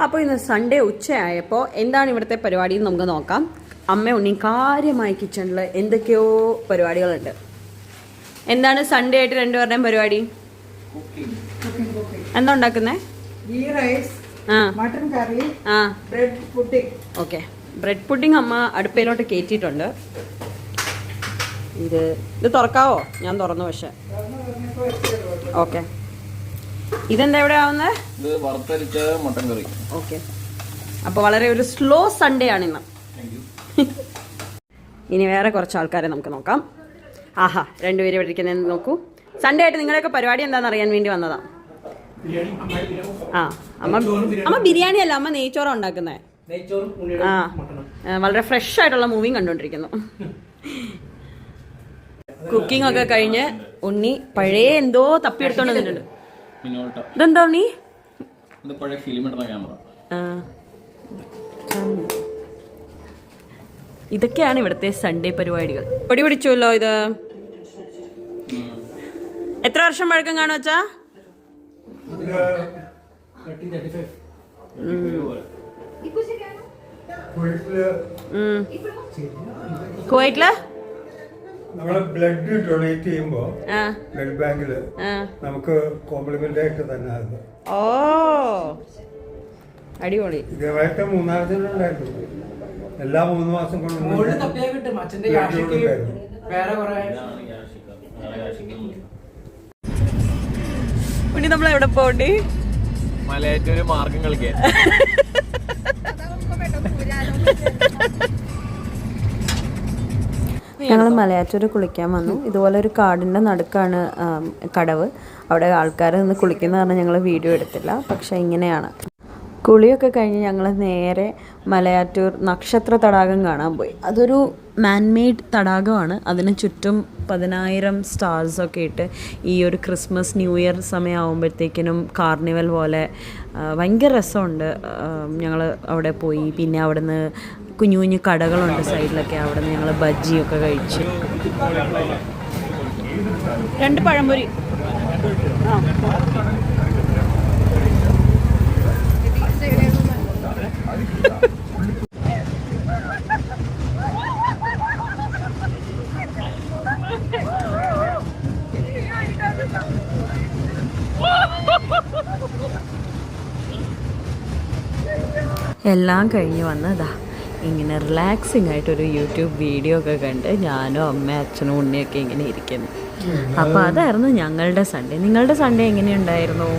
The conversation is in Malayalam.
അപ്പോൾ ഇന്ന് സൺഡേ ഉച്ചയായപ്പോൾ എന്താണ് ഇവിടുത്തെ പരിപാടി എന്ന് നമുക്ക് നോക്കാം. അമ്മ ഉണ്ണി കാര്യമായി കിച്ചണിൽ എന്തൊക്കെയോ പരിപാടികളുണ്ട്. എന്താണ് സൺഡേ ആയിട്ട് രണ്ടുപേരുടെയും പരിപാടി? എന്താ ഉണ്ടാക്കുന്നേ? മട്ടൻ കറി, bread pudding. Okay, bread pudding അമ്മ അടുപ്പയിലോട്ട് കയറ്റിയിട്ടുണ്ട്. ഇത് തുറക്കാവോ? ഞാൻ തുറന്നു. പക്ഷെ ഓക്കെ, ഇതെന്താ എവിടെ ആവുന്നത്? മട്ടൻ കറി. ഓക്കെ, അപ്പോൾ വളരെ ഒരു സ്ലോ സൺഡേ ആണ് ഇന്ന്. ഇനി വേറെ കുറച്ച് ആൾക്കാരെ നമുക്ക് നോക്കാം. ആഹാ, രണ്ടുപേരും ഇവിടെ ഇരിക്കുന്നത് നോക്കൂ. സൺഡേ ആയിട്ട് നിങ്ങളുടെയൊക്കെ പരിപാടി എന്താണെന്ന് അറിയാൻ വേണ്ടി വന്നതാ. അമ്മ ബിരിയാണി അല്ല, അമ്മ നെയ്ച്ചോറ ഉണ്ടാക്കുന്നേ. വളരെ ഫ്രഷ് ആയിട്ടുള്ള മൂവിയും കണ്ടോണ്ടിരിക്കുന്നു. കുക്കിംഗ് ഒക്കെ കഴിഞ്ഞ് ഉണ്ണി പഴയ എന്തോ തപ്പിയെടുത്തോണ്ട് വന്നിട്ടുണ്ട്. ഇതെന്താ ഉണ്ണി? ഇതൊക്കെയാണ് ഇവിടുത്തെ സൺഡേ പരിപാടികൾ. പൊടി പിടിച്ചുല്ലോ. ഇത് എത്ര വർഷം പഴക്കം കാണും വെച്ചാ? കുവൈറ്റില് നമ്മള് ബ്ലഡ് ഡൊണേറ്റ് ചെയ്യുമ്പോ ബ്ലഡ് ബാങ്കില് നമുക്ക് കോംപ്ലിമെന്റ് ആയിട്ട് തന്നെ. ഓ, അടിപൊളി. ഇതേമായിട്ട് 3 ഉണ്ടായിരുന്നു. എല്ലാ 3 മാസം കൊണ്ടും നമ്മൾ എവിടെ പോണ്ടി? മലയാറ്റൂര് മാർഗം കളിക്കാൻ. ഞങ്ങൾ മലയാറ്റൂര് കുളിക്കാൻ വന്നു. ഇതുപോലെ ഒരു കാടിൻ്റെ നടുക്കാണ് കടവ്. അവിടെ ആൾക്കാർ നിന്ന് കുളിക്കുന്ന കാരണം ഞങ്ങൾ വീഡിയോ എടുത്തില്ല. പക്ഷേ ഇങ്ങനെയാണ്. കുളിയൊക്കെ കഴിഞ്ഞ് ഞങ്ങൾ നേരെ മലയാറ്റൂർ നക്ഷത്ര തടാകം കാണാൻ പോയി. അതൊരു മാൻമെയ്ഡ് തടാകമാണ്. അതിന് ചുറ്റും 10,000 സ്റ്റാർസൊക്കെ ഇട്ട് ഈ ഒരു ക്രിസ്മസ് ന്യൂ ഇയർ സമയമാകുമ്പോഴത്തേക്കിനും കാർണിവൽ പോലെ ഭയങ്കര രസമുണ്ട്. ഞങ്ങൾ അവിടെ പോയി. പിന്നെ അവിടെ നിന്ന് കുഞ്ഞു കുഞ്ഞു കടകളുണ്ട് സൈഡിലൊക്കെ. അവിടെ നിന്ന് ഞങ്ങൾ ബജ്ജിയൊക്കെ കഴിച്ചു. 2 പഴംപൊരി. എല്ലാം കഴിഞ്ഞ് വന്നതാ ഇങ്ങനെ റിലാക്സിങ് ആയിട്ടൊരു യൂട്യൂബ് വീഡിയോ ഒക്കെ കണ്ട് ഞാനും അമ്മയും അച്ഛനും ഉണ്ണിയൊക്കെ ഇങ്ങനെ ഇരിക്കുന്നു. അപ്പോൾ അതായിരുന്നു ഞങ്ങളുടെ സൺഡേ. നിങ്ങളുടെ സൺഡേ എങ്ങനെയുണ്ടായിരുന്നു?